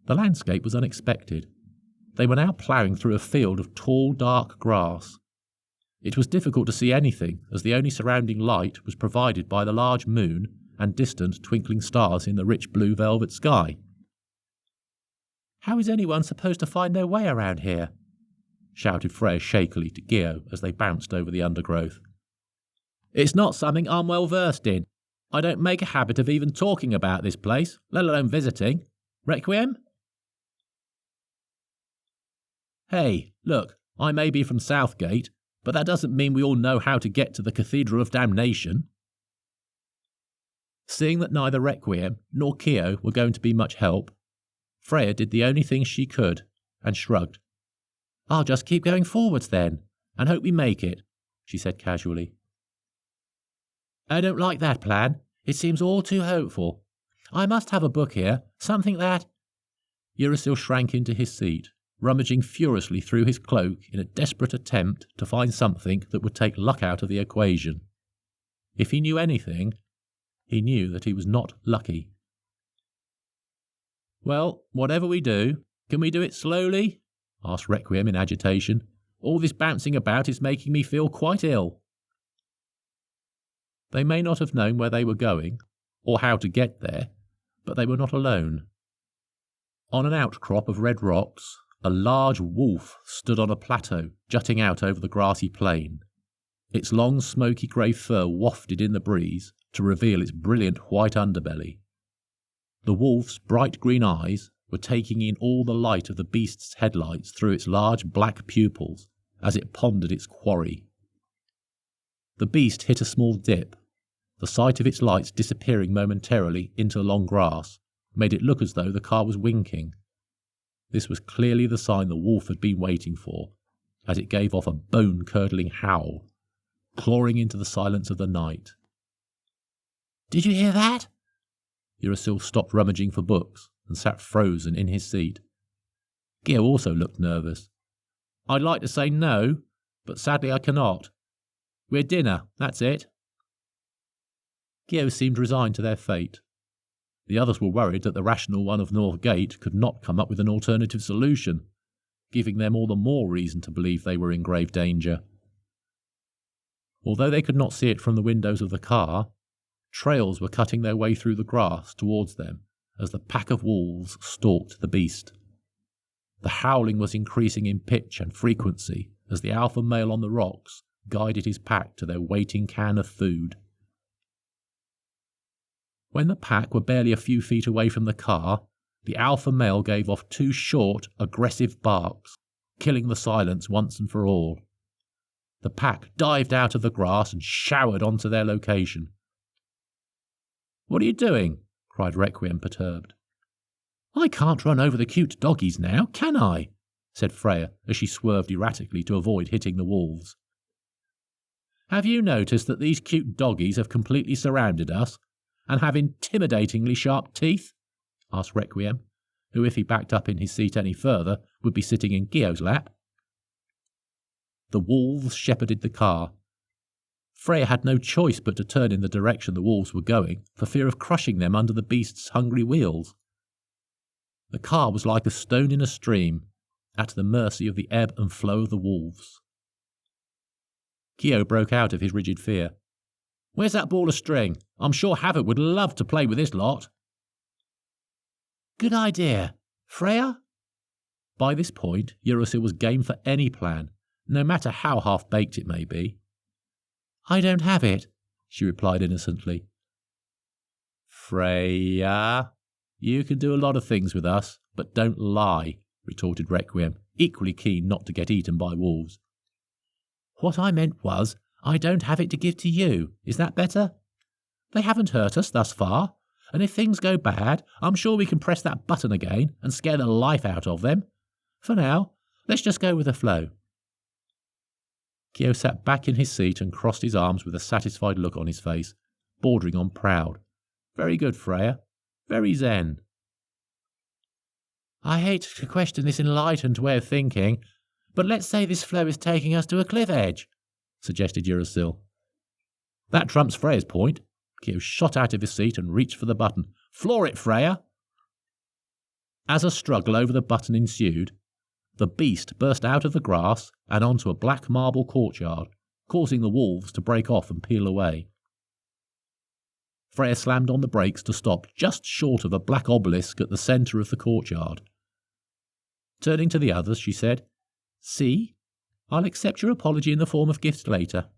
The landscape was unexpected. They were now ploughing through a field of tall, dark grass. It was difficult to see anything, as the only surrounding light was provided by the large moon and distant twinkling stars in the rich blue velvet sky. "How is anyone supposed to find their way around here?" shouted Freya shakily to Gio as they bounced over the undergrowth. "It's not something I'm well versed in. I don't make a habit of even talking about this place, let alone visiting. Requiem?" "Hey, look, I may be from Southgate, but that doesn't mean we all know how to get to the Cathedral of Damnation." Seeing that neither Requiem nor Keo were going to be much help, Freya did the only thing she could, and shrugged. "I'll just keep going forwards then, and hope we make it," she said casually. "I don't like that plan. It seems all too hopeful. I must have a book here, something that—" Urasil shrank into his seat, rummaging furiously through his cloak in a desperate attempt to find something that would take luck out of the equation. If he knew anything, he knew that he was not lucky. "Well, whatever we do, can we do it slowly?" asked Requiem in agitation. "All this bouncing about is making me feel quite ill." They may not have known where they were going, or how to get there, but they were not alone. On an outcrop of red rocks, a large wolf stood on a plateau jutting out over the grassy plain. Its long smoky grey fur wafted in the breeze to reveal its brilliant white underbelly. The wolf's bright green eyes were taking in all the light of the beast's headlights through its large black pupils as it pondered its quarry. The beast hit a small dip. The sight of its lights disappearing momentarily into the long grass made it look as though the car was winking. This was clearly the sign the wolf had been waiting for, as it gave off a bone-curdling howl, clawing into the silence of the night. "Did you hear that?" Urasil stopped rummaging for books and sat frozen in his seat. Gio also looked nervous. "I'd like to say no, but sadly I cannot. We're dinner, that's it." Gio seemed resigned to their fate. The others were worried that the rational one of North Gate could not come up with an alternative solution, giving them all the more reason to believe they were in grave danger. Although they could not see it from the windows of the car, trails were cutting their way through the grass towards them as the pack of wolves stalked the beast. The howling was increasing in pitch and frequency as the alpha male on the rocks guided his pack to their waiting can of food. When the pack were barely a few feet away from the car, the alpha male gave off 2 short, aggressive barks, killing the silence once and for all. The pack dived out of the grass and showered onto their location. "What are you doing?" cried Requiem, perturbed. "I can't run over the cute doggies now, can I?" said Freya as she swerved erratically to avoid hitting the wolves. "Have you noticed that these cute doggies have completely surrounded us and have intimidatingly sharp teeth?" asked Requiem, who, if he backed up in his seat any further, would be sitting in Gio's lap. The wolves shepherded the car. Freya had no choice but to turn in the direction the wolves were going, for fear of crushing them under the beast's hungry wheels. The car was like a stone in a stream, at the mercy of the ebb and flow of the wolves. Gio broke out of his rigid fear. "Where's that ball of string? I'm sure Havoc would love to play with this lot." "Good idea. Freya?" By this point, Urasil was game for any plan, no matter how half-baked it may be. "I don't have it," she replied innocently. "Freya, you can do a lot of things with us, but don't lie," retorted Requiem, equally keen not to get eaten by wolves. "What I meant was, I don't have it to give to you. Is that better? They haven't hurt us thus far, and if things go bad, I'm sure we can press that button again and scare the life out of them. For now, let's just go with the flow." Gio sat back in his seat and crossed his arms with a satisfied look on his face, bordering on proud. "Very good, Freya. Very zen." "I hate to question this enlightened way of thinking, but let's say this flow is taking us to a cliff edge," suggested Urasil. "That trumps Freya's point." Gio shot out of his seat and reached for the button. "Floor it, Freya!" As a struggle over the button ensued, the beast burst out of the grass and onto a black marble courtyard, causing the wolves to break off and peel away. Freya slammed on the brakes to stop just short of a black obelisk at the centre of the courtyard. Turning to the others, she said, "See, I'll accept your apology in the form of gifts later."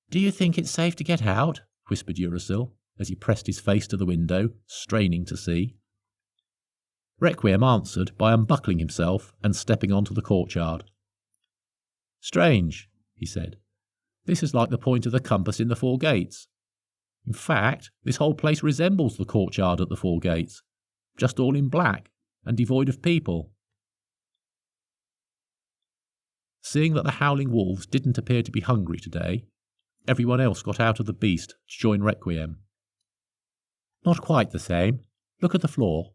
"Do you think it's safe to get out?" whispered Urasil, as he pressed his face to the window, straining to see. Requiem answered by unbuckling himself and stepping onto the courtyard. "Strange," he said. "This is like the point of the compass in the Four Gates. In fact, this whole place resembles the courtyard at the Four Gates, just all in black and devoid of people." Seeing that the howling wolves didn't appear to be hungry today, everyone else got out of the beast to join Requiem. "Not quite the same. Look at the floor."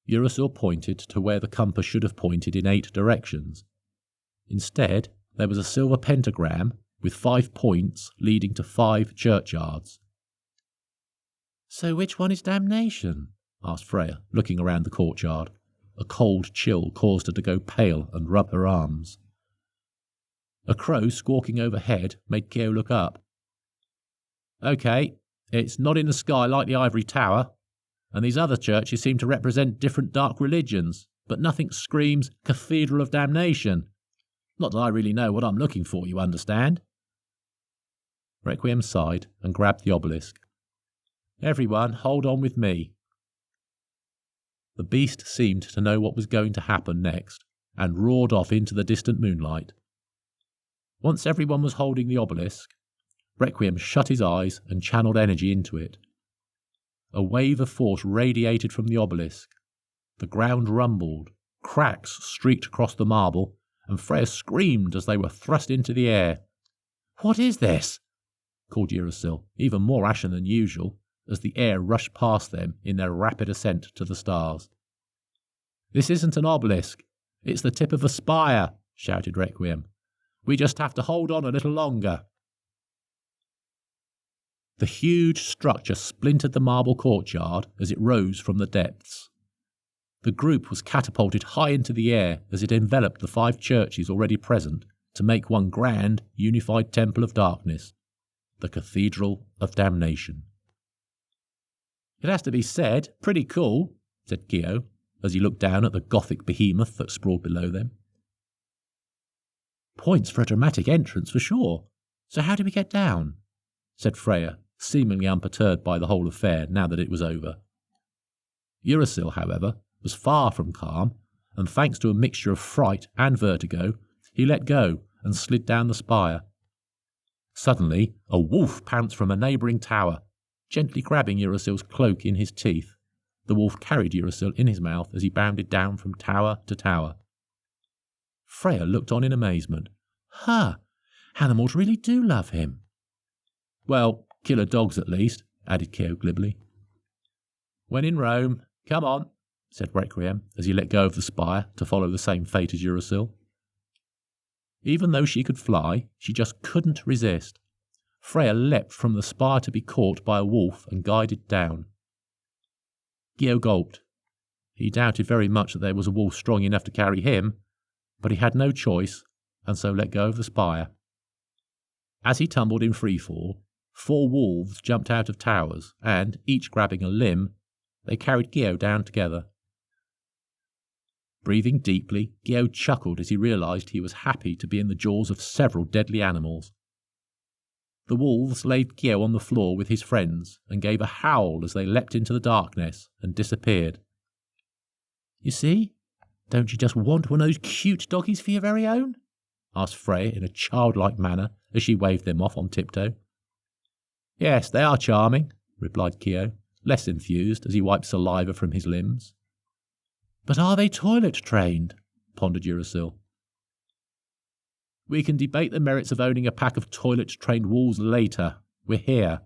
Urasil pointed to where the compass should have pointed in 8 directions. Instead, there was a silver pentagram with 5 points leading to 5 churchyards. "So which one is damnation?" asked Freya, looking around the courtyard. A cold chill caused her to go pale and rub her arms. A crow squawking overhead made Keo look up. "OK, it's not in the sky like the ivory tower, and these other churches seem to represent different dark religions, but nothing screams Cathedral of Damnation. Not that I really know what I'm looking for, you understand." Requiem sighed and grabbed the obelisk. "Everyone, hold on with me." The beast seemed to know what was going to happen next, and roared off into the distant moonlight. Once everyone was holding the obelisk, Requiem shut his eyes and channeled energy into it. A wave of force radiated from the obelisk. The ground rumbled, cracks streaked across the marble, and Freya screamed as they were thrust into the air. "What is this?" called Urasil, even more ashen than usual, as the air rushed past them in their rapid ascent to the stars. "This isn't an obelisk. It's the tip of a spire," shouted Requiem. "We just have to hold on a little longer." The huge structure splintered the marble courtyard as it rose from the depths. The group was catapulted high into the air as it enveloped the 5 churches already present to make one grand, unified temple of darkness, the Cathedral of Damnation. "It has to be said, pretty cool," said Keo, as he looked down at the Gothic behemoth that sprawled below them. "Points for a dramatic entrance for sure. So how do we get down?" said Freya, seemingly unperturbed by the whole affair now that it was over. Urasil, however, was far from calm, and thanks to a mixture of fright and vertigo, he let go and slid down the spire. Suddenly, a wolf pounced from a neighbouring tower, gently grabbing Urasil's cloak in his teeth. The wolf carried Urasil in his mouth as he bounded down from tower to tower. Freya looked on in amazement. Animals really do love him." "Well, killer dogs at least," added Keo glibly. "When in Rome, come on," said Requiem as he let go of the spire to follow the same fate as Urasil. Even though she could fly, she just couldn't resist. Freya leapt from the spire to be caught by a wolf and guided down. Keo gulped. He doubted very much that there was a wolf strong enough to carry him, but he had no choice, and so let go of the spire. As he tumbled in freefall, 4 wolves jumped out of towers, and, each grabbing a limb, they carried Keo down together. Breathing deeply, Keo chuckled as he realised he was happy to be in the jaws of several deadly animals. The wolves laid Keo on the floor with his friends and gave a howl as they leapt into the darkness and disappeared. "You see? Don't you just want one of those cute doggies for your very own?" asked Freya in a childlike manner as she waved them off on tiptoe. "Yes, they are charming," replied Keo, less enthused as he wiped saliva from his limbs. "But are they toilet-trained?" pondered Urasil. "We can debate the merits of owning a pack of toilet-trained wolves later. We're here."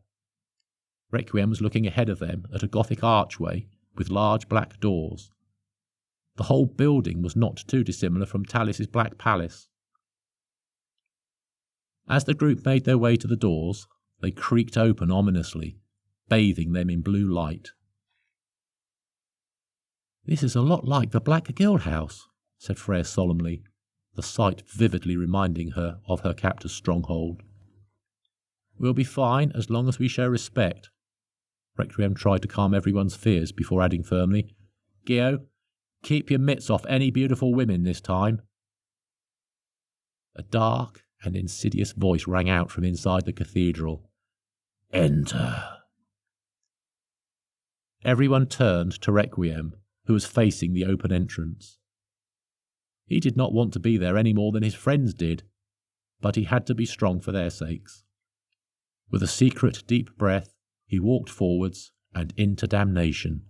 Requiem was looking ahead of them at a Gothic archway with large black doors. The whole building was not too dissimilar from Talis's Black Palace. As the group made their way to the doors, they creaked open ominously, bathing them in blue light. "This is a lot like the Black Guild House," said Freya solemnly, the sight vividly reminding her of her captor's stronghold. "We'll be fine as long as we show respect." Requiem tried to calm everyone's fears before adding firmly, "Gio, keep your mitts off any beautiful women this time." A dark and insidious voice rang out from inside the cathedral. "Enter." Everyone turned to Requiem, who was facing the open entrance. He did not want to be there any more than his friends did, but he had to be strong for their sakes. With a secret deep breath, he walked forwards and into damnation.